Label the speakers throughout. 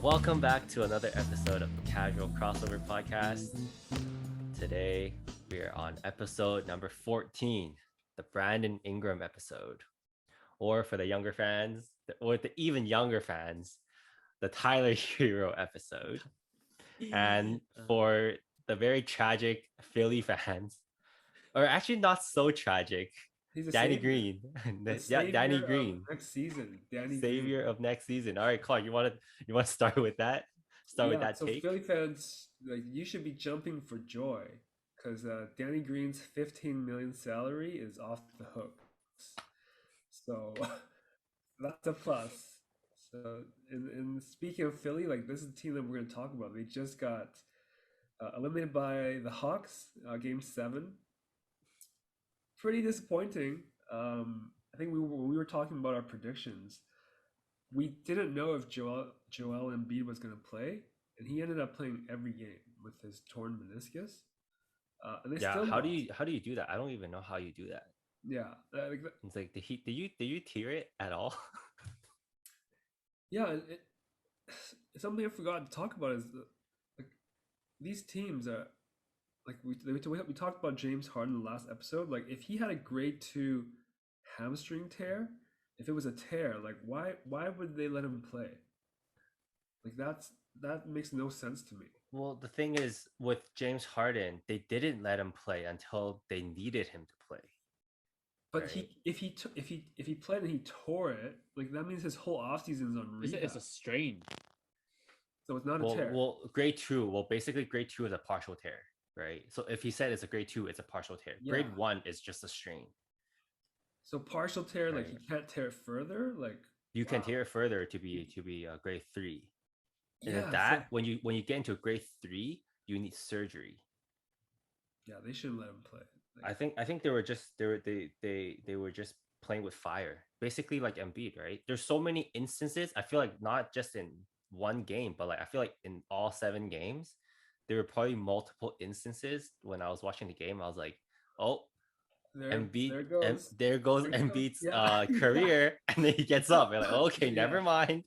Speaker 1: Welcome back to another episode of the Casual Crossover Podcast. Today we are on episode number 14, the Brandon Ingram episode. Or for the younger fans, or the even younger fans, the Tyler Hero episode. And
Speaker 2: Uh,
Speaker 1: for the very tragic Philly fans, or actually not so tragic,
Speaker 3: He's a
Speaker 1: Danny
Speaker 3: savior.
Speaker 1: Green.
Speaker 3: The
Speaker 1: Yeah, Danny
Speaker 3: savior of
Speaker 1: Green,
Speaker 3: next season. Danny Green.
Speaker 1: savior of next season. All right, Clark, you want to start with that? Start with
Speaker 3: Yeah,
Speaker 1: that
Speaker 3: so
Speaker 1: take.
Speaker 3: Philly fans, like you should be jumping for joy because Danny Green's 15 million salary is off the hooks. So that's a plus. So in speaking of Philly, like this is the team that we're going to talk about. They just got eliminated by the Hawks, game seven. Pretty disappointing. I think when we were talking about our predictions, we didn't know if Joel Embiid was going to play, and he ended up playing every game with his torn meniscus, and they
Speaker 1: Yeah,
Speaker 3: still lost.
Speaker 1: how do you do that? I don't even know how you do that.
Speaker 3: Yeah,
Speaker 1: It's like did you tear it at all?
Speaker 3: yeah. Something I forgot to talk about is like these teams are like we talked about James Harden in the last episode. Like if he had a grade two hamstring tear, if it was a tear, like why would they let him play? Like that makes no sense to me.
Speaker 1: Well, the thing is with James Harden, they didn't let him play until they needed him to play,
Speaker 3: But
Speaker 1: right?
Speaker 3: if he played and he tore it, like that means his whole offseason is on
Speaker 2: it's, a,
Speaker 3: rehab.
Speaker 2: it's a strain.
Speaker 3: So it's not a
Speaker 1: Well,
Speaker 3: tear.
Speaker 1: well, grade two. Well, basically, grade two is a partial tear, right? So if he said it's a grade two, it's a partial tear.
Speaker 3: Yeah.
Speaker 1: Grade one is just a strain,
Speaker 3: So partial tear, like he
Speaker 1: right?
Speaker 3: can't tear it further. Like
Speaker 1: You can
Speaker 3: wow.
Speaker 1: tear it further to be a grade three, and then
Speaker 3: Yeah. So
Speaker 1: that when you get into grade three, you need surgery.
Speaker 3: yeah, they shouldn't let him play. Like
Speaker 1: I think they were just they were just playing with fire, basically like Embiid, right? There's so many instances. I feel like not just in one game, but like I feel like in all 7 games, there were probably multiple instances when I was watching the game. I was like, oh,
Speaker 3: there
Speaker 1: Embiid, and
Speaker 3: goes
Speaker 1: there goes
Speaker 3: there goes
Speaker 1: Embiid's
Speaker 3: yeah yeah
Speaker 1: career, and then he gets up. You're like, okay,
Speaker 3: yeah
Speaker 1: never mind,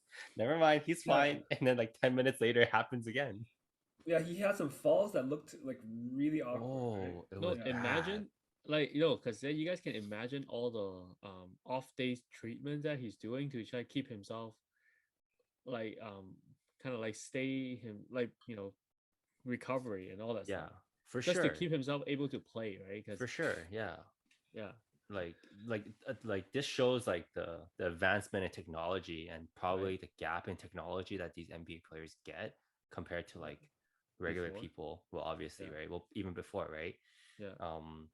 Speaker 1: he's
Speaker 3: yeah
Speaker 1: fine. And then like 10 minutes later, it happens again.
Speaker 3: yeah. He had some falls that looked like really awkward, right?
Speaker 1: Oh, it
Speaker 2: No,
Speaker 1: was
Speaker 3: Yeah.
Speaker 1: bad.
Speaker 2: imagine because then you guys can imagine all the off days treatment that he's doing to try to keep himself like kind of like stay him like recovery and all that
Speaker 1: Yeah,
Speaker 2: stuff,
Speaker 1: for
Speaker 2: just to
Speaker 1: sure,
Speaker 2: keep himself able to play, right? Because
Speaker 1: for sure. Yeah.
Speaker 2: yeah,
Speaker 1: like like this shows like the advancement in technology and
Speaker 2: right
Speaker 1: probably the gap in technology that these NBA players get compared to like regular
Speaker 2: before,
Speaker 1: people. Well, obviously,
Speaker 2: yeah,
Speaker 1: right? Well, even before, right?
Speaker 2: yeah,
Speaker 1: Um,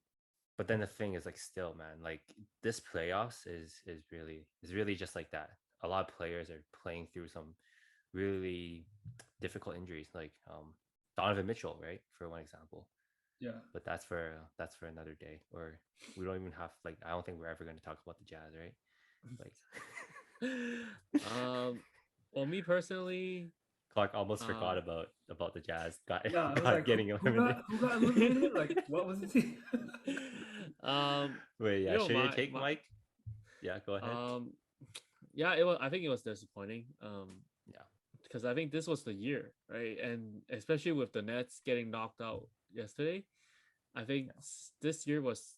Speaker 1: but then the thing is like still, man, like this playoffs is really just like that. A lot of players are playing through some really difficult injuries, like Donovan Mitchell, right? For one example,
Speaker 3: Yeah.
Speaker 1: but that's for another day. Or we don't even have like I don't think we're ever going to talk about the Jazz, right? Like
Speaker 2: um well, me personally,
Speaker 1: Clark almost forgot
Speaker 2: um
Speaker 1: about the Jazz got
Speaker 3: Yeah, I was
Speaker 1: got
Speaker 3: like,
Speaker 1: getting eliminated.
Speaker 3: who got eliminated? Like, what was the team?
Speaker 1: Wait, yeah, share your
Speaker 2: my
Speaker 1: take, Mike. Yeah, go ahead.
Speaker 2: um yeah, it was, I think it was disappointing,
Speaker 1: Yeah,
Speaker 2: because I think this was the year, right? And especially with the Nets getting knocked out yesterday, I think
Speaker 1: yeah,
Speaker 2: this year was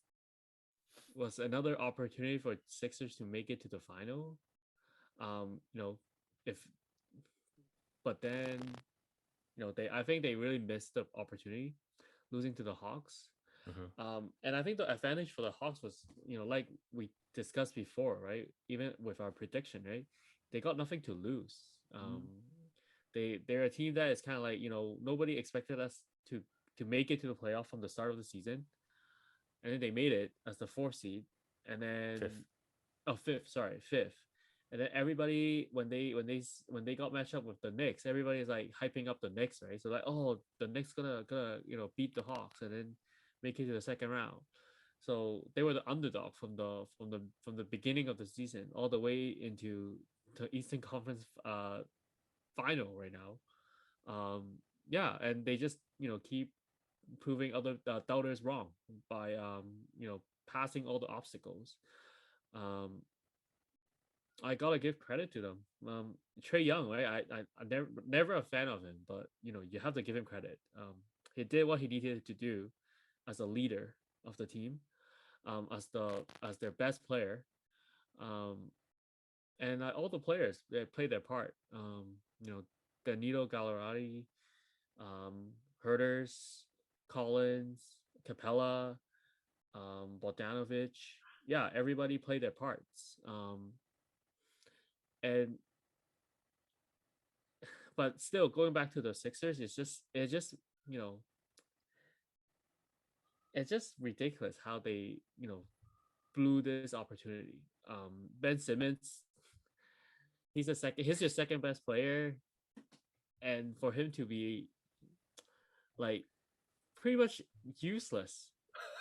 Speaker 2: another opportunity for Sixers to make it to the final. If but then they I think they really missed the opportunity losing to the Hawks.
Speaker 1: hmm,
Speaker 2: And I think the advantage for the Hawks was, like we discussed before, right? Even with our prediction, right? They got nothing to lose. Um,
Speaker 3: Mm,
Speaker 2: they're a team that is kind of like, nobody expected us to make it to the playoff from the start of the season, and then they made it as the fourth seed, and
Speaker 1: fifth.
Speaker 2: then fifth, sorry, fifth. And then everybody, when they got matched up with the Knicks, everybody's like hyping up the Knicks, right? So like, oh, the Knicks gonna beat the Hawks and then make it to the second round. So they were the underdog from the beginning of the season all the way into the Eastern Conference final right now. Yeah, and they just keep proving other doubters wrong by passing all the obstacles. Um, I gotta give credit to them. Trey Young, right? I never a fan of him, but you have to give him credit. He did what he needed to do as a leader of the team, as their best player, um, and all the players they played their part. Danilo Gallerati, Herders, Collins, Capella, Bogdanovic. Yeah, everybody played their parts. And but still, going back to the Sixers, you know it's just ridiculous how they blew this opportunity. Ben Simmons, he's your second best player, and for him to be like pretty much useless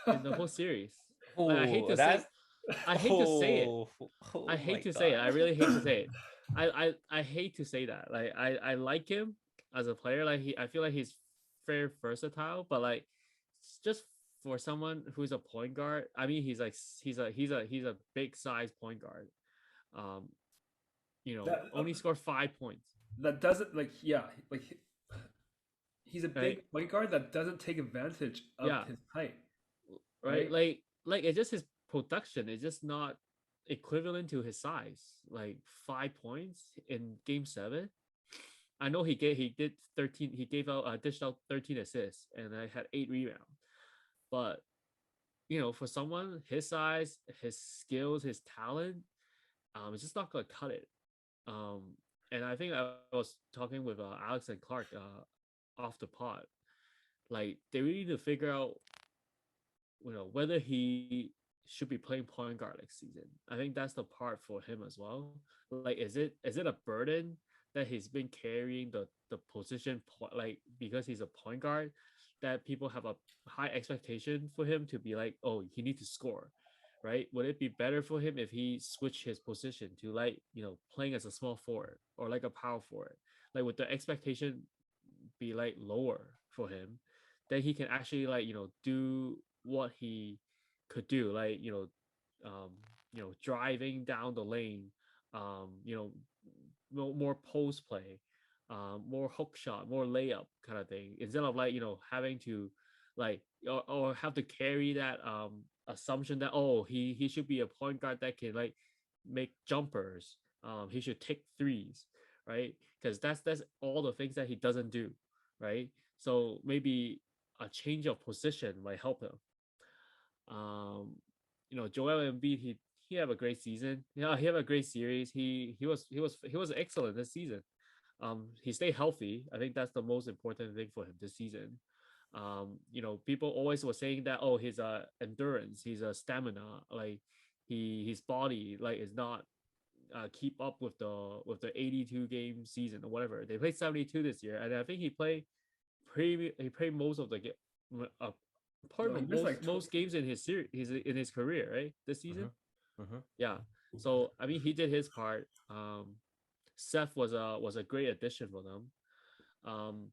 Speaker 2: in the whole series. Like
Speaker 1: Oh, that's
Speaker 2: I hate to say it.
Speaker 1: oh
Speaker 2: I
Speaker 1: my
Speaker 2: hate to say it.
Speaker 1: god.
Speaker 2: I really hate to say it. I hate to say that. Like I like him as a player. Like I feel like he's very versatile, but like just for someone who's a point guard, I mean he's a big size point guard. Um,
Speaker 3: that
Speaker 2: only scored 5 points.
Speaker 3: that doesn't like yeah like he's a
Speaker 2: Right?
Speaker 3: big point guard that doesn't take advantage of
Speaker 2: Yeah.
Speaker 3: his height,
Speaker 2: Right?
Speaker 3: right?
Speaker 2: Like it's just his production is just not equivalent to his size. Like 5 points in game 7. I know he did 13. He gave out dished out 13 assists and I had 8 rebounds. But for someone his size, his skills, his talent, it's just not gonna cut it. Um, and I think I was talking with Alex and Clark off the pod. Like they really need to figure out whether he should be playing point guard next season. I think that's the part for him as well. Like, is it a burden that he's been carrying the position like because he's a point guard that people have a high expectation for him to be like, oh, he needs to score, right? Would it be better for him if he switched his position to like playing as a small forward or like a power forward? Like, would the expectation be like lower for him? Then he can actually like do what he could do, like driving down the lane, um, you know, more post play, more hook shot, more layup kind of thing, instead of like having to like or have to carry that assumption that oh he should be a point guard that can like make jumpers, he should take threes, right? Because that's all the things that he doesn't do, right? So maybe a change of position might help him. Um, Joel Embiid, he have a great season. Yeah, he have a great series. He was excellent this season. He stayed healthy. I think that's the most important thing for him this season. People always were saying that oh, his endurance, his stamina, like his body like is not keep up with the 82 game season or whatever. They played 72 this year, and I think he played most of the uh, part
Speaker 3: No, he
Speaker 2: of
Speaker 3: missed like
Speaker 2: most games in his series, in his career, right? This season,
Speaker 1: Mm-hmm.
Speaker 2: yeah. So I mean, he did his part. Seth was a great addition for them. Um,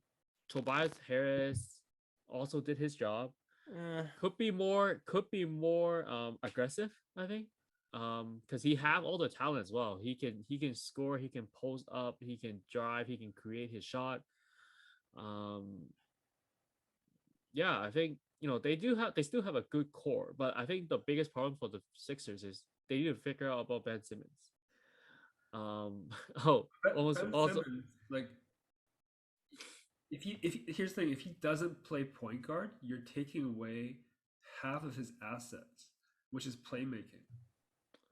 Speaker 2: Tobias Harris also did his job.
Speaker 1: Mm-hmm.
Speaker 2: Could be more aggressive, I think. Because he have all the talent as well. He can score, he can post up, he can drive, he can create his shot. Um, yeah, I think they still have a good core, but I think the biggest problem for the Sixers is they need to figure out about Ben Simmons. Oh, almost
Speaker 3: Ben
Speaker 2: also
Speaker 3: Simmons, like here's the thing, if he doesn't play point guard, you're taking away half of his assets, which is playmaking,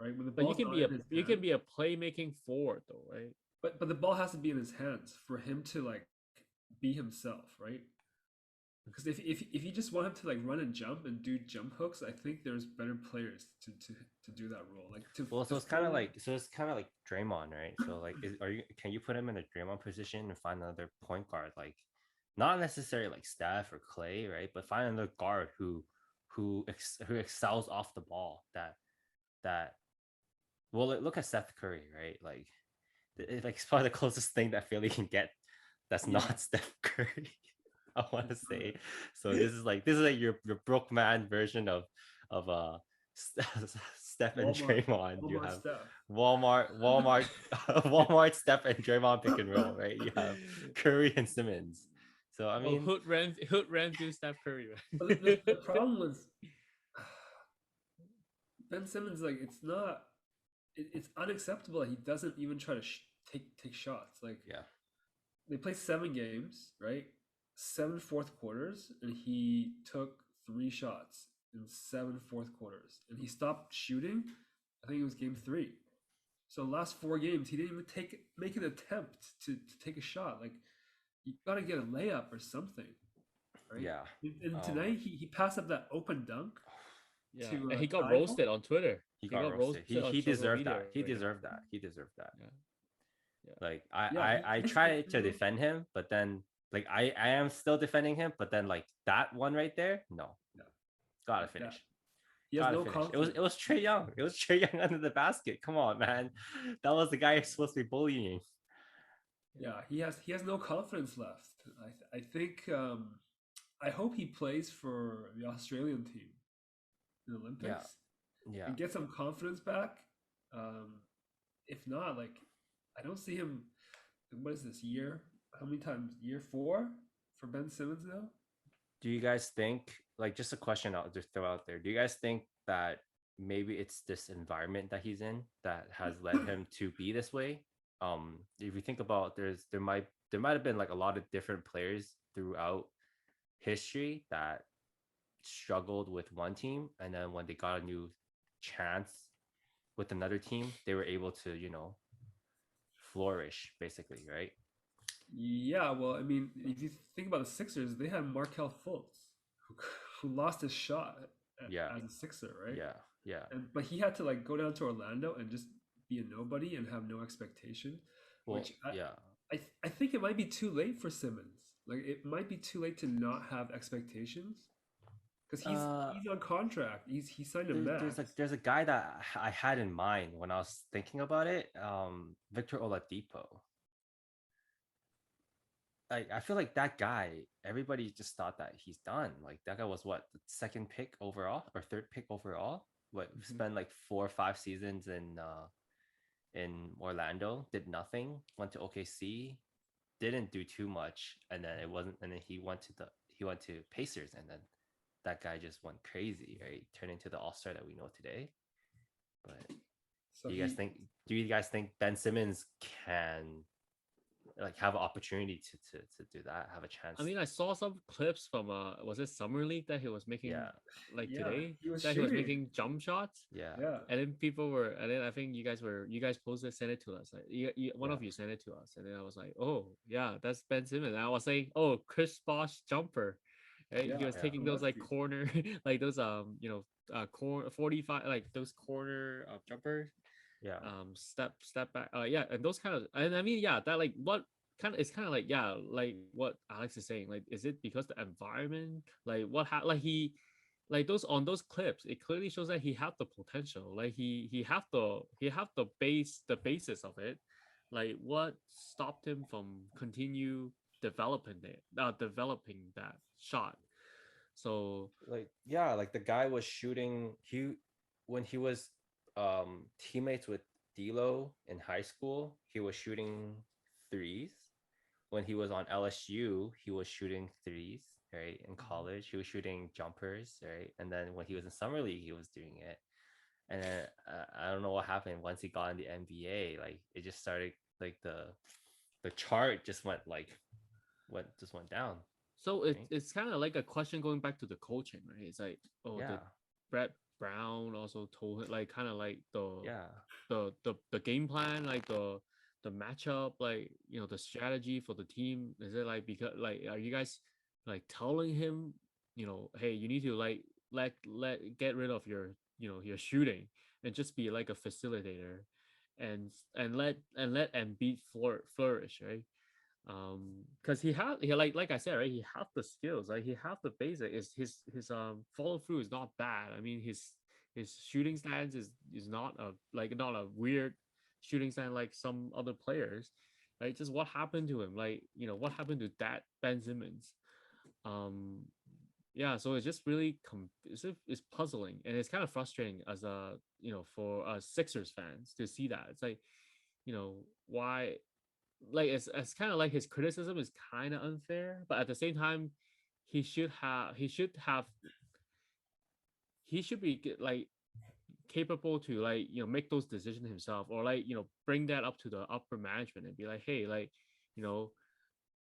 Speaker 3: right? When the
Speaker 2: but
Speaker 3: ball's not in his
Speaker 2: you can
Speaker 3: hands,
Speaker 2: be a playmaking forward though, right?
Speaker 3: but the ball has to be in his hands for him to like be himself, right? Because if you just want him to like run and jump and do jump hooks, I think there's better players to do that role. Like to
Speaker 1: Well, so
Speaker 3: to
Speaker 1: it's kind of
Speaker 3: fully
Speaker 1: like Draymond, right? So like, can you put him in a Draymond position and find another point guard, like not necessarily like Steph or Clay, right? But find another guard who excels off the ball. That well, look at Seth Curry, right? Like, it's probably the closest thing that Philly can get. That's
Speaker 3: yeah.
Speaker 1: not Steph Curry. I want to say. So this is like your broke man version of Steph Steph and
Speaker 3: Walmart,
Speaker 1: Draymond. You
Speaker 3: Walmart
Speaker 1: have
Speaker 3: stuff.
Speaker 1: Walmart, Walmart, Steph and Draymond pick and roll, right? You have Curry and Simmons. So I
Speaker 2: Oh,
Speaker 1: mean,
Speaker 2: Hood ran through Steph Curry.
Speaker 3: But the problem with Ben Simmons, like it's unacceptable that he doesn't even try to take shots. Like
Speaker 1: yeah,
Speaker 3: they play 7 games, right? 7 fourth quarters, and he took 3 shots in 7 fourth quarters, and he stopped shooting. I think it was game 3. So last 4 games, he didn't even make an attempt to take a shot. Like you got to get a layup or something, right?
Speaker 1: yeah.
Speaker 3: And tonight he passed up that open dunk
Speaker 2: Yeah,
Speaker 3: to
Speaker 2: and he got
Speaker 3: Ty.
Speaker 2: roasted on Twitter.
Speaker 1: He got roasted.
Speaker 2: roasted on
Speaker 1: He
Speaker 2: social
Speaker 1: deserved
Speaker 2: media
Speaker 1: that. He
Speaker 2: right now.
Speaker 1: deserved that. He deserved that.
Speaker 2: Yeah, yeah.
Speaker 1: Like
Speaker 3: Yeah,
Speaker 1: I
Speaker 3: he has
Speaker 1: try
Speaker 3: free
Speaker 1: to
Speaker 3: throw.
Speaker 1: defend him, but then like I am still defending him, but then like that one right there, no,
Speaker 3: Yeah,
Speaker 1: gotta
Speaker 3: yeah.
Speaker 1: finish.
Speaker 3: He has
Speaker 1: Gotta
Speaker 3: no
Speaker 1: finish.
Speaker 3: confidence.
Speaker 1: It was Trey Young. It was Trey Young under the basket. Come on, man. That was the guy you're supposed to be bullying.
Speaker 3: Yeah, he has no confidence left. I think I hope he plays for the Australian team in the
Speaker 1: Yeah,
Speaker 3: Olympics
Speaker 1: yeah.
Speaker 3: and get some confidence back. Um, if not, like I don't see him. What is this year? How many times? Year 4 for Ben Simmons now.
Speaker 1: Do you guys think, like, just a question I'll just throw out there? Do you guys think that maybe it's this environment that he's in that has led him to be this way? If you think about, there might have been like a lot of different players throughout history that struggled with one team, and then when they got a new chance with another team, they were able to, flourish, basically, right?
Speaker 3: Yeah, well, I mean, if you think about the Sixers, they had Markel Fultz, who, who lost his shot
Speaker 1: Yeah,
Speaker 3: as a Sixer, right?
Speaker 1: yeah, yeah.
Speaker 3: But he had to like go down to Orlando and just be a nobody and have no expectation,
Speaker 1: Well,
Speaker 3: which
Speaker 1: yeah.
Speaker 3: I think it might be too late for Simmons. Like it might be too late to not have expectations because
Speaker 1: Uh,
Speaker 3: he's on contract. He signed a max.
Speaker 1: there's a guy that I had in mind when I was thinking about it. Victor Oladipo. Like I feel like that guy, everybody just thought that he's done. Like that guy was what, the second pick overall or third pick overall? What,
Speaker 2: Mhm.
Speaker 1: spent like 4 or 5 seasons in Orlando, did nothing, went to OKC, didn't do too much, and then it wasn't, and then he went to Pacers, and then that guy just went crazy, right? Turned into the all-star that we know today. But
Speaker 3: So
Speaker 1: do you guys think Ben Simmons can like have an opportunity to do that, have a chance?
Speaker 2: I mean, I saw some clips from was it summer league that he was making
Speaker 1: Yeah,
Speaker 2: like
Speaker 3: yeah,
Speaker 2: today
Speaker 3: he was
Speaker 2: that he was
Speaker 3: shooting.
Speaker 2: making jump shots,
Speaker 1: yeah,
Speaker 3: Yeah,
Speaker 2: and then and then I think you guys posted sent it to us. Like, one
Speaker 1: yeah,
Speaker 2: of you sent it to us, and then I was like, oh yeah, that's Ben Simmons. And I was saying, oh, Chris Bosh jumper. Right?
Speaker 3: yeah,
Speaker 2: He was
Speaker 1: yeah,
Speaker 2: taking those like
Speaker 3: lefty.
Speaker 2: corner, like those 45 like those corner jumpers,
Speaker 1: yeah.
Speaker 2: step back, yeah, and those kind of, and I mean, yeah, that like what kind of, it's kind of like, yeah, like what Alex is saying, like is it because the environment, like like like those on those clips, it clearly shows that he had the potential, like he have the basis of it, like what stopped him from continue developing that shot. So
Speaker 1: Like yeah, like the guy was shooting, when he was teammates with D'Lo in high school, he was shooting threes. When he was on LSU, he was shooting threes, right? In college, he was shooting jumpers, right? And then when he was in summer league, he was doing it. And then I don't know what happened once he got in the NBA. Like it just started, like the chart just went down,
Speaker 2: so
Speaker 1: right?
Speaker 2: it's kind of like a question going back to the coaching, right? It's like, oh,
Speaker 1: Yeah,
Speaker 2: did Brett Brown also told him, like kind of like
Speaker 1: yeah,
Speaker 2: the game plan, like the matchup, like the strategy for the team? Is it like, because like, are you guys like telling him, hey, you need to like let get rid of your your shooting and just be like a facilitator, and let Embiid flourish, right? Because he like I said, right, he have the skills, like he have the basic, is his follow through is not bad. I mean, his shooting stance is not a, like not a weird shooting stance like some other players, right? Just what happened to him, like what happened to that Ben Simmons? um yeah, so it's just really it's puzzling, and it's kind of frustrating as a for Sixers fans to see that. It's like, why, like it's kind of like his criticism is kind of unfair, but at the same time, he should be like capable to, like, make those decisions himself, or like, bring that up to the upper management and be like, hey, like, you know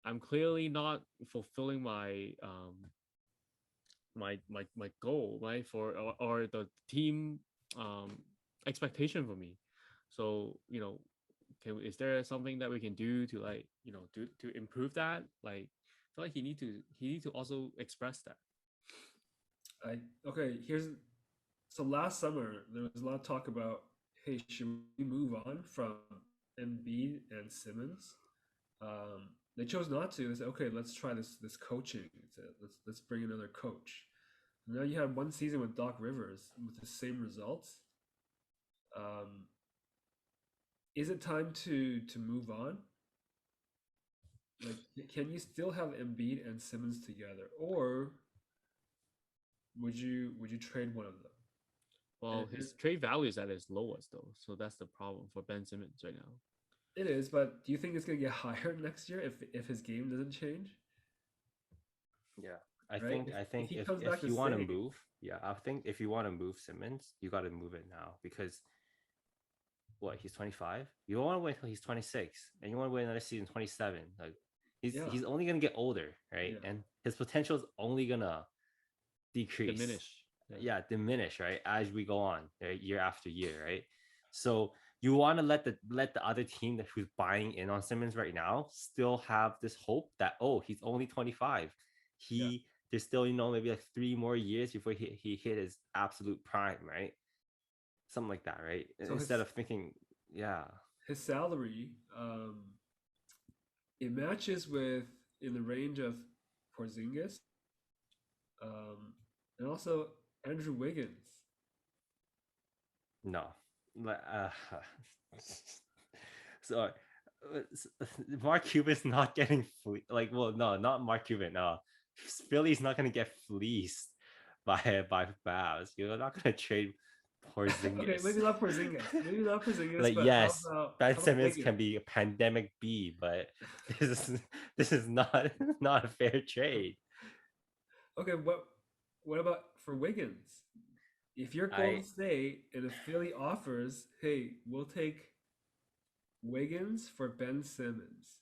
Speaker 2: I'm clearly not fulfilling my goal, right, for, or the team um expectation for me. So, is there something that we can do to, like, to improve that? Like, I feel like he need to also express that.
Speaker 3: I okay. Here's so last summer there was a lot of talk about, hey, should we move on from Embiid and Simmons? They chose not to. They said, okay, let's try this coaching. Let's bring another coach. Now you have one season with Doc Rivers with the same results. Um, is it time to move on? Like, can you still have Embiid and Simmons together, or would you trade one of them?
Speaker 2: Well,
Speaker 3: And
Speaker 2: his trade value is at its lowest, though, so that's the problem for Ben Simmons right now.
Speaker 3: it is, but do you think it's gonna get higher next year if his game doesn't change?
Speaker 1: Yeah. I
Speaker 3: Right?
Speaker 1: think I
Speaker 3: If
Speaker 1: think
Speaker 3: he
Speaker 1: if
Speaker 3: comes back
Speaker 1: if
Speaker 3: the
Speaker 1: you want to
Speaker 3: same,
Speaker 1: move, yeah, I think if you want to move Simmons, you got to move it now because what, he's 25. You don't want to wait until he's 26, and you want to wait another season 27. Like
Speaker 3: yeah,
Speaker 1: he's only gonna get older, right?
Speaker 3: yeah.
Speaker 1: And his potential is only gonna decrease.
Speaker 2: Diminish. Yeah.
Speaker 1: Yeah, diminish, right, as we go on, right, year after year, right? So you want to let the other team that who's buying in on Simmons right now still have this hope that, oh, he's only 25.
Speaker 3: Yeah.
Speaker 1: There's still, maybe like 3 more years before he hit his absolute prime, right? Something like that, right?
Speaker 3: So
Speaker 1: Instead of thinking, yeah,
Speaker 3: his salary, it matches with in the range of Porzingis, um, and also Andrew Wiggins.
Speaker 1: no. So Mark Cuban's not getting like, well, no, not Mark Cuban. No, Philly's not gonna get fleeced by Babs. You're not gonna trade
Speaker 3: Okay,
Speaker 1: Porzingis.
Speaker 3: maybe not Porzingis, maybe not Porzingis,
Speaker 1: Like,
Speaker 3: but how
Speaker 1: yes,
Speaker 3: about
Speaker 1: Ben
Speaker 3: how about
Speaker 1: Simmons
Speaker 3: Wiggins?
Speaker 1: can be a pandemic B, but this is not not a fair trade.
Speaker 3: Okay, what about for Wiggins? If you're Golden
Speaker 1: I
Speaker 3: State and if Philly offers, hey, we'll take Wiggins for Ben Simmons.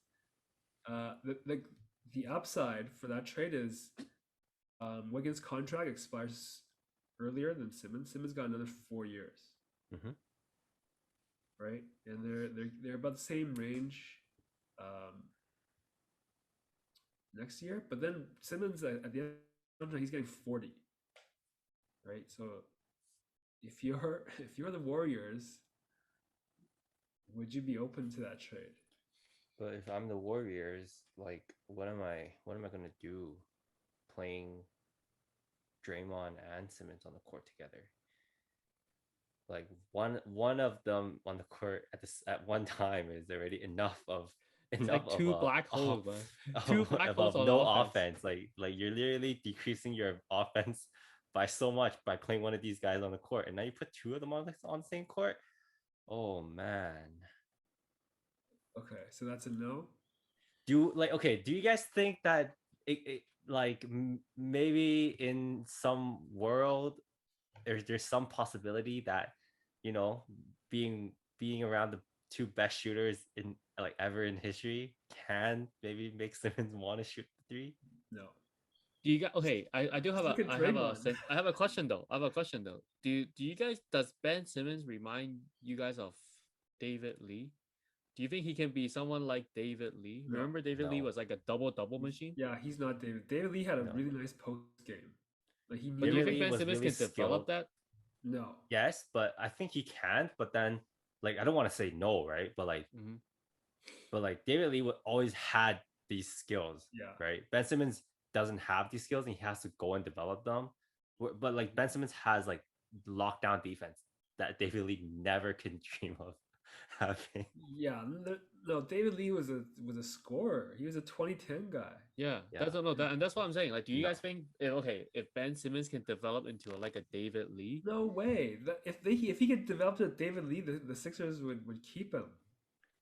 Speaker 3: The upside for that trade is Wiggins' contract expires earlier than Simmons. Simmons got another 4 years,
Speaker 1: Mhm.
Speaker 3: right? And they're about the same range um, next year. But then Simmons at the end of the contract, he's getting 40, right? So if you're the Warriors, would you be open to that trade?
Speaker 1: But if I'm the Warriors, like, what am I gonna do playing Draymond and Simmons on the court together? Like, one of them on the court at one time is already enough of
Speaker 2: It's
Speaker 1: enough
Speaker 2: like
Speaker 1: of
Speaker 2: two
Speaker 1: a
Speaker 2: black
Speaker 1: of,
Speaker 2: holes, man. Two
Speaker 1: of,
Speaker 2: black holes
Speaker 1: of
Speaker 2: on
Speaker 1: no
Speaker 2: offense.
Speaker 1: offense. Like you're literally decreasing your offense by so much by playing one of these guys on the court, and now you put two of them on the same court. Oh man.
Speaker 3: Okay, so that's a no.
Speaker 1: Do you guys think that like maybe in some world there's some possibility that, you know being around the two best shooters in, like, ever in history can maybe make Simmons want to shoot the three?
Speaker 3: No.
Speaker 2: Do you guys? Okay, I do have
Speaker 3: Just
Speaker 2: a
Speaker 3: look at Draymond.
Speaker 2: I have a question though. I have a question though. Do you guys, does Ben Simmons remind you guys of David Lee? Do you think he can be someone like David Lee?
Speaker 3: No.
Speaker 2: Remember David Lee
Speaker 1: No,
Speaker 2: was like a double machine?
Speaker 3: Yeah, he's not David. David Lee had a
Speaker 1: no.
Speaker 3: really nice post game. Like he
Speaker 2: But do you
Speaker 3: knew.
Speaker 2: think
Speaker 1: David
Speaker 2: Ben
Speaker 1: was
Speaker 2: Simmons
Speaker 1: really
Speaker 2: can develop
Speaker 1: skilled.
Speaker 2: that?
Speaker 3: No.
Speaker 1: Yes, but I think he can. But then, like, I don't want to say no, right? But like,
Speaker 2: Mm-hmm.
Speaker 1: David Lee always had these skills,
Speaker 3: Yeah.
Speaker 1: right? Ben Simmons doesn't have these skills, and he has to go and develop them. But like, Ben Simmons has like lockdown defense that David Lee never can dream of having.
Speaker 3: Yeah, no, David Lee was a scorer. He was a 2010 guy.
Speaker 2: Yeah,
Speaker 1: Yeah.
Speaker 2: that's what I'm saying. Like, do you
Speaker 1: No.
Speaker 2: guys think if Ben Simmons can develop into like a David Lee?
Speaker 3: No way. If he could develop to David Lee, the Sixers would keep him.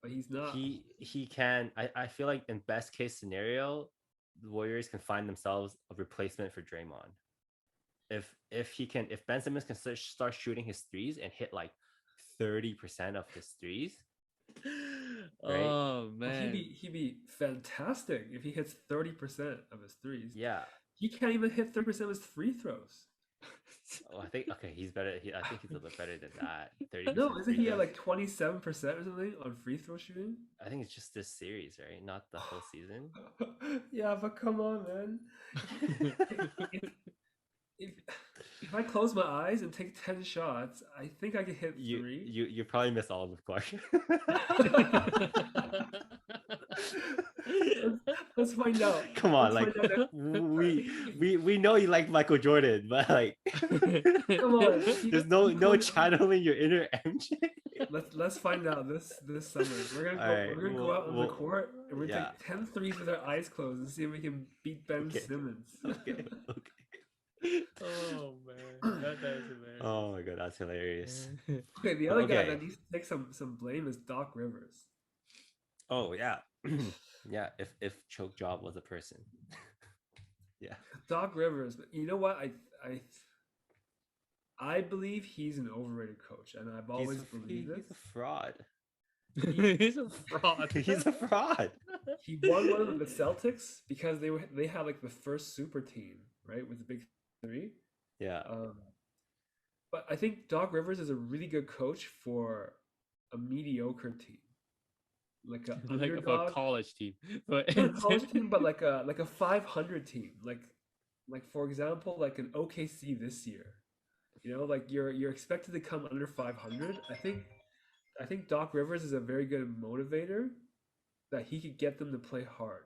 Speaker 3: But he's not.
Speaker 1: He can. I feel like in best case scenario, the Warriors can find themselves a replacement for Draymond. If Ben Simmons can start shooting his threes and hit like 30% of his threes, right?
Speaker 2: Oh
Speaker 3: Well,
Speaker 2: man,
Speaker 3: he'd be fantastic if he hits 30% of his threes.
Speaker 1: Yeah.
Speaker 3: He can't even hit 30% of his free throws.
Speaker 1: Oh, I think okay, he's better. I think he's a little better than that. 30%
Speaker 3: No, isn't
Speaker 1: free
Speaker 3: he at
Speaker 1: throws.
Speaker 3: like 27% or something on free throw shooting?
Speaker 1: I think it's just this series, right? Not the whole season.
Speaker 3: Yeah, but come on, man. If, if I close my eyes and take 10 shots, I think I could hit
Speaker 1: You
Speaker 3: 3.
Speaker 1: you probably miss all of them, Clark.
Speaker 3: Let's find out.
Speaker 1: Come on,
Speaker 3: Let's
Speaker 1: like
Speaker 3: find out.
Speaker 1: we know you like Michael Jordan, but like
Speaker 3: Come on.
Speaker 1: there's no channeling your inner MJ.
Speaker 3: Let's find out this summer. We're gonna go out on the court and we're gonna take 10 threes with our eyes closed and see if we can beat Ben Simmons.
Speaker 1: Okay.
Speaker 2: Oh man, that is hilarious.
Speaker 1: Oh my god, that's hilarious.
Speaker 3: Okay, the other guy
Speaker 1: Okay.
Speaker 3: that needs to take some blame is Doc Rivers.
Speaker 1: Oh yeah. Yeah, if Choke Job was a person. Yeah.
Speaker 3: Doc Rivers, you know what? I believe he's an overrated coach, and I've always believed this.
Speaker 1: He's a fraud.
Speaker 2: He's a fraud.
Speaker 1: He's a fraud.
Speaker 3: He won one of the Celtics because they had like the first super team, right, with the big three.
Speaker 1: Yeah.
Speaker 3: But I think Doc Rivers is a really good coach for a mediocre team, like a
Speaker 2: Like for a
Speaker 3: underdog,
Speaker 2: college team, but
Speaker 3: not a college team, but like a 500 team, like for example, like an OKC this year. You know, like you're expected to come under 500. I think Doc Rivers is a very good motivator, that he could get them to play hard,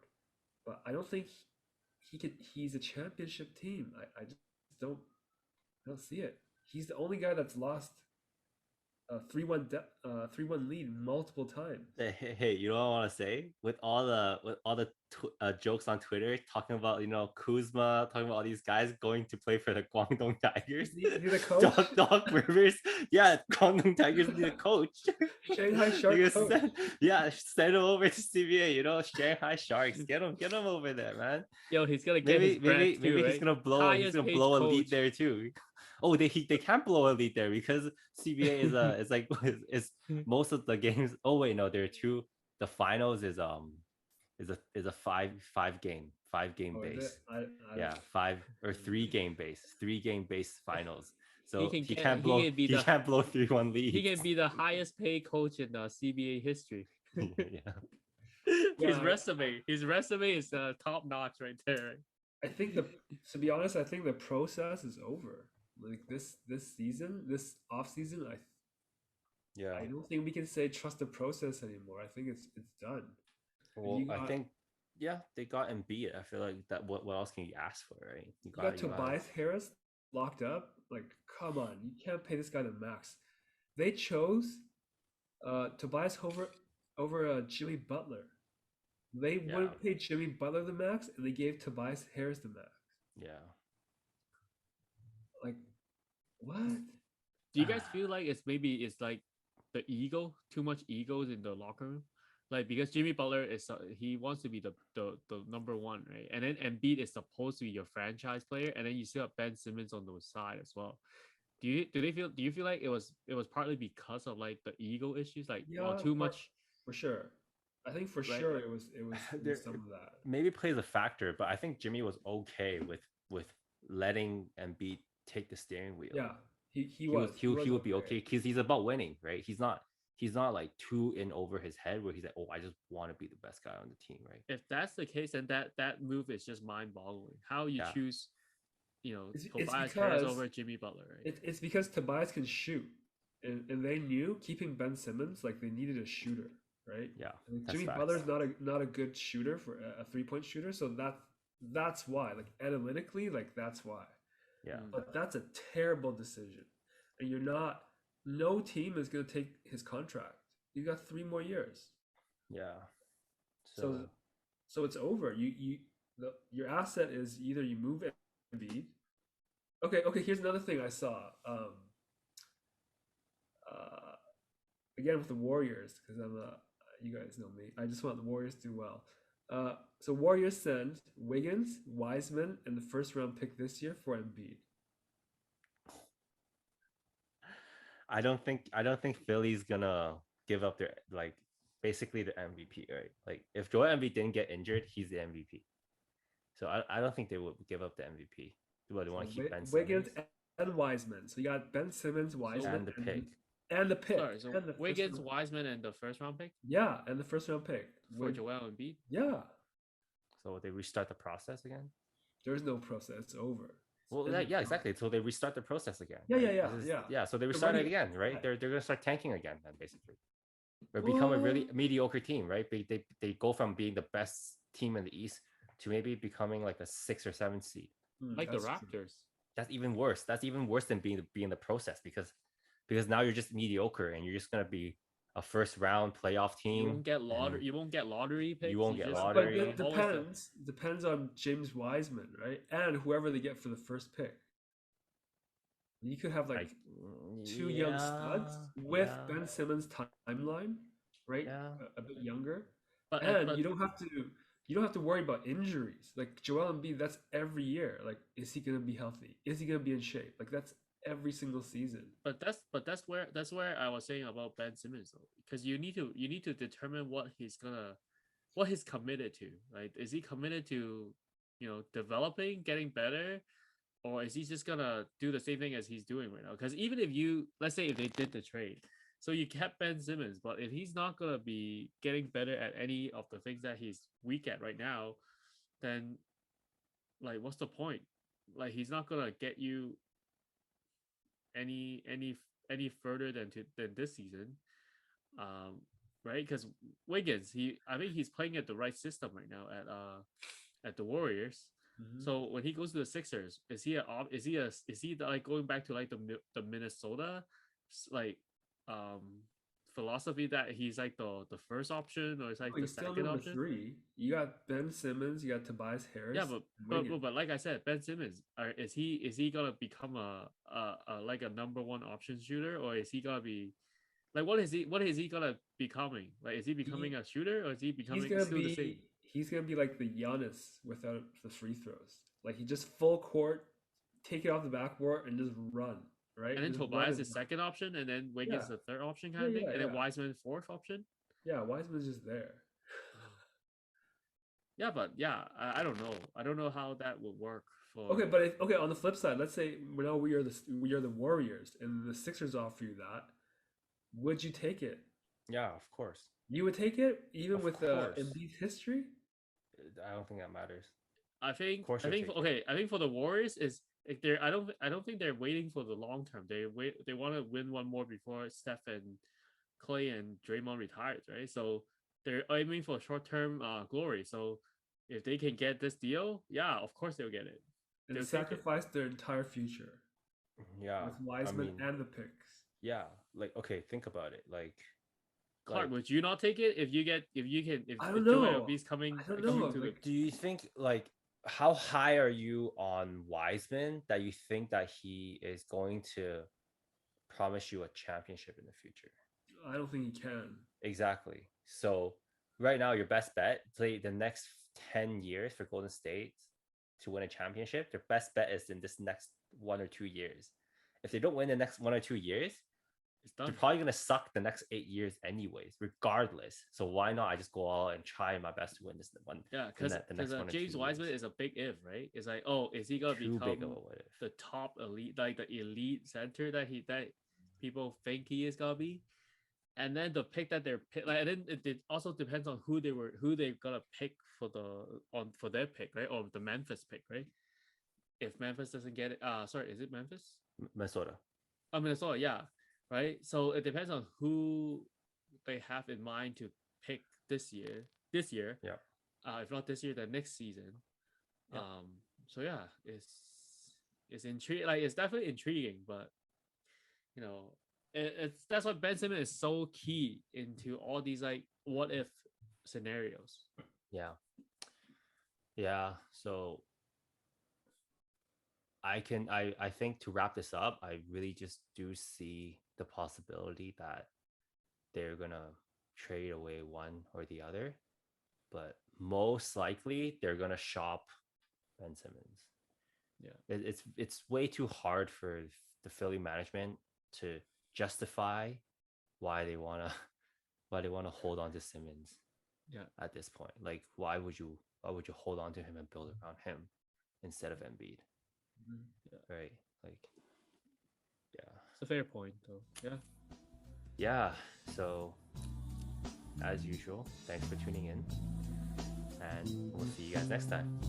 Speaker 3: but I don't think he's a championship team. I just don't see it. He's the only guy that's lost a 3-1 lead multiple times.
Speaker 1: Hey, you know what I want to say? With all the jokes on Twitter talking about Kuzma, talking about all these guys going to play for the Guangdong Tigers.
Speaker 3: Is he the coach?
Speaker 1: Doc Rivers, yeah, Guangdong Tigers need a coach.
Speaker 3: Shanghai Sharks coach.
Speaker 1: Send him over to CBA. Shanghai Sharks, get him over there, man.
Speaker 2: Yo, he's gonna get his
Speaker 1: maybe
Speaker 2: brand too, right?
Speaker 1: he's gonna blow a lead
Speaker 2: coach.
Speaker 1: there too. Oh, they can't blow a lead there because CBA is most of the games. Oh wait, no, there are two. The finals is a five game base. Yeah, 3 game base finals. So he can't blow 3-1 lead.
Speaker 2: He can be the highest paid coach in CBA history.
Speaker 1: Yeah.
Speaker 2: His resume is top notch right there.
Speaker 3: I think to be honest, I think the process is over. Like this season, this off season, I don't think we can say trust the process anymore. I think it's done.
Speaker 1: Well, I think they got Embiid. I feel like that. What else can you ask for, right?
Speaker 3: You got Tobias Harris locked up. Like, come on, you can't pay this guy the max. They chose Tobias over Jimmy Butler. They wouldn't pay Jimmy Butler the max, and they gave Tobias Harris the max.
Speaker 1: Yeah.
Speaker 3: Like, what?
Speaker 2: Do you guys feel like it's like the ego, too much egos in the locker room? Like, because Jimmy Butler he wants to be the number one, right? And then Embiid is supposed to be your franchise player, and then you still have Ben Simmons on the side as well. Do you feel like it was partly because of like the ego issues, like too much?
Speaker 3: For sure. I think sure it was some of that.
Speaker 1: Maybe plays a factor, but I think Jimmy was okay with letting Embiid take the steering wheel.
Speaker 3: Yeah, he
Speaker 1: would be okay because he's about winning, right? He's not like too in over his head where he's like, oh, I just want to be the best guy on the team, right?
Speaker 2: If that's the case, then that move is just mind-boggling. How you choose, Tobias Harris over Jimmy Butler, right?
Speaker 3: It's because Tobias can shoot, and they knew keeping Ben Simmons, like they needed a shooter, right?
Speaker 1: Yeah,
Speaker 3: Jimmy Butler's not a good shooter for a 3-point shooter, so that's why, like analytically, like that's why.
Speaker 1: Yeah,
Speaker 3: but that's a terrible decision, and no team is going to take his contract. You got 3 more years.
Speaker 1: Yeah.
Speaker 3: So so it's over. Your asset is either you move Embiid. Okay. Here's another thing I saw. Uh, Again with the Warriors, because you guys know me. I just want the Warriors to do well. So Warriors send Wiggins, Wiseman, and the first round pick this year for Embiid.
Speaker 1: I don't think Philly's gonna give up their like basically the MVP, right? Like if Joel Embiid didn't get injured, he's the MVP. So I don't think they would give up the MVP. What, they want
Speaker 3: So
Speaker 1: to keep Ben
Speaker 3: Wiggins
Speaker 1: Simmons
Speaker 3: and Wiseman. So you got Ben Simmons, Wiseman,
Speaker 1: and the pick.
Speaker 3: and the pick.
Speaker 2: Sorry, so
Speaker 3: and the first
Speaker 2: Wiggins,
Speaker 3: round-
Speaker 2: Wiseman, and the first round pick
Speaker 3: Yeah, and the first round pick.
Speaker 2: for Joel Embiid.
Speaker 3: Yeah.
Speaker 1: So they restart the process again.
Speaker 3: There's no process. It's over.
Speaker 1: Well, yeah, exactly. So they restart the process again.
Speaker 3: Yeah,
Speaker 1: right?
Speaker 3: yeah.
Speaker 1: This is-
Speaker 3: Yeah.
Speaker 1: yeah. So they
Speaker 3: So
Speaker 1: restart
Speaker 3: what
Speaker 1: it
Speaker 3: do you-
Speaker 1: again, right?
Speaker 3: yeah.
Speaker 1: They're gonna start tanking again, then basically. Or become a really
Speaker 3: Well-
Speaker 1: mediocre team, right? They go from being the best team in the East to maybe becoming like a 6 or 7 seed.
Speaker 2: Like the
Speaker 3: That's true.
Speaker 2: Raptors.
Speaker 1: That's even worse. That's even worse than being the process because now you're just mediocre and you're just gonna be a first round playoff
Speaker 2: You
Speaker 1: team.
Speaker 2: won't get lottery.
Speaker 1: and
Speaker 2: You won't get lottery picks.
Speaker 1: won't get
Speaker 2: just-
Speaker 1: lottery.
Speaker 3: But it
Speaker 2: always the-
Speaker 3: depends on James Wiseman, right? And whoever they get for the first pick. You could have like two young studs with
Speaker 1: yeah,
Speaker 3: Ben Simmons' timeline, right?
Speaker 1: Yeah.
Speaker 3: A bit younger,
Speaker 2: But,
Speaker 3: and you don't have to worry about injuries. Like Joel Embiid, that's every year. Like, is he gonna be healthy? Is he gonna be in shape? Like that's every single season.
Speaker 2: that's where I was saying about Ben Simmons though, because you need to determine what he's committed to. Like, is he committed to, developing, getting better, or is he just gonna do the same thing as he's doing right now? Because even if let's say if they did the trade, so you kept Ben Simmons, but if he's not gonna be getting better at any of the things that he's weak at right now, then like what's the point? Like he's not gonna get you any further than this season, right? Because Wiggins, I think he's playing at the right system right now at the Warriors. So when he goes to the Sixers, is he like going back to like the Minnesota like philosophy that he's like the first option, or it's like the
Speaker 3: He's still
Speaker 2: second
Speaker 3: number
Speaker 2: option?
Speaker 3: 3. You got Ben Simmons. You got Tobias Harris.
Speaker 2: Yeah,
Speaker 3: and
Speaker 2: but
Speaker 3: Wiggins.
Speaker 2: like I said, Ben Simmons, is he gonna become a like a number one option shooter, or is he gonna be like what is he gonna becoming? Like, is he becoming a shooter, or is he becoming
Speaker 3: he's gonna
Speaker 2: still the same?
Speaker 3: be he's gonna be like the Giannis without the free throws. Like he just full court, take it off the backboard and just run, right?
Speaker 2: And then
Speaker 3: Just run
Speaker 2: Tobias
Speaker 3: and
Speaker 2: is
Speaker 3: run.
Speaker 2: second option, and then Wiggins
Speaker 3: Yeah.
Speaker 2: the third option kind of
Speaker 3: Yeah,
Speaker 2: thing,
Speaker 3: yeah,
Speaker 2: and then
Speaker 3: yeah.
Speaker 2: Wiseman fourth option.
Speaker 3: Yeah, Wiseman's just there.
Speaker 2: Yeah, but yeah, I don't know. I don't know how that would work for.
Speaker 3: Okay, but okay, on the flip side, let's say now we are the Warriors and the Sixers offer you that. Would you take it?
Speaker 1: Yeah, of course.
Speaker 3: You would take it even
Speaker 1: Of
Speaker 3: with
Speaker 1: course.
Speaker 3: Embiid's history?
Speaker 1: I don't think that matters.
Speaker 2: I think
Speaker 1: course
Speaker 2: I
Speaker 1: you'll
Speaker 2: think
Speaker 1: take it.
Speaker 2: okay. I think for the Warriors is like I don't think they're waiting for the long term. They want to win one more before Steph and Clay and Draymond retires, right? So they're aiming for short term glory. So if they can get this deal, yeah, of course they'll get it.
Speaker 3: And
Speaker 2: They'll take it.
Speaker 3: sacrifice their entire future
Speaker 1: Yeah,
Speaker 3: with Wiseman
Speaker 1: mean-
Speaker 3: and the picks.
Speaker 1: yeah. Like, okay, think about it. Like,
Speaker 2: Clark,
Speaker 1: like,
Speaker 2: would you not take it if
Speaker 3: I don't
Speaker 2: Joel
Speaker 3: know.
Speaker 2: Embiid's coming?
Speaker 3: I don't
Speaker 2: coming
Speaker 3: know,
Speaker 2: to
Speaker 3: like-
Speaker 1: do you think like how high are you on Wiseman that you think that he is going to promise you a championship in the future?
Speaker 3: I don't think he can.
Speaker 1: Exactly. So right now, your best bet, play the next 10 years for Golden State to win a championship. Their best bet is in this next 1 or 2 years. If they don't win the next 1 or 2 years,
Speaker 2: it's done.
Speaker 1: they're probably gonna suck the next 8 years anyways, regardless. So why not? I just go all and try my best to win this one.
Speaker 2: Yeah, because
Speaker 1: the next 1 or 2
Speaker 2: James Wiseman
Speaker 1: years.
Speaker 2: is a big if, right? It's like, oh, is he gonna
Speaker 1: Too big of
Speaker 2: become
Speaker 1: a what if.
Speaker 2: the top elite, like the elite center that people think he is gonna be? And then the pick that they're like, and then it also depends on who they're gonna pick for their pick, right? Or the Memphis pick, right? If Memphis doesn't get it, sorry, is it Memphis?
Speaker 1: Minnesota.
Speaker 2: I mean, Minnesota, yeah, right. So it depends on who they have in mind to pick this year.
Speaker 1: Yeah.
Speaker 2: If not this year, then next season.
Speaker 1: Yeah.
Speaker 2: So yeah, it's intriguing. Like, it's definitely intriguing, but it's that's why Ben Simmons is so key into all these like what if scenarios.
Speaker 1: Yeah. Yeah. So I think to wrap this up, I really just do see the possibility that they're gonna trade away one or the other, but most likely they're gonna shop Ben Simmons.
Speaker 2: Yeah.
Speaker 1: It's way too hard for the Philly management to justify why they wanna why they wanna hold on to Simmons
Speaker 2: Yeah.
Speaker 1: at this point. Like why would you hold on to him and build around him instead of Embiid?
Speaker 3: Mhm.
Speaker 1: Right? Like yeah.
Speaker 2: It's a fair point though. Yeah.
Speaker 1: Yeah. So as usual, thanks for tuning in. And we'll see you guys next time.